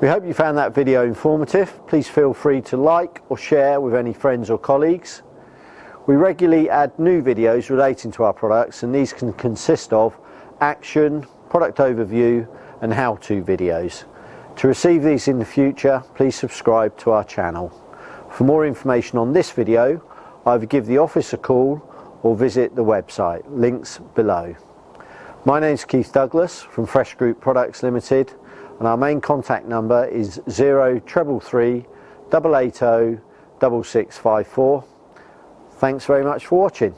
We hope you found that video informative. Please feel free to like or share with any friends or colleagues. We regularly add new videos relating to our products, and these can consist of action, product overview and how-to videos. To receive these in the future, please subscribe to our channel. For more information on this video, either give the office a call or visit the website, links below. My name is Keith Douglas from Fresh Group Products Limited, and our main contact number is 0333 880 6654. Thanks very much for watching.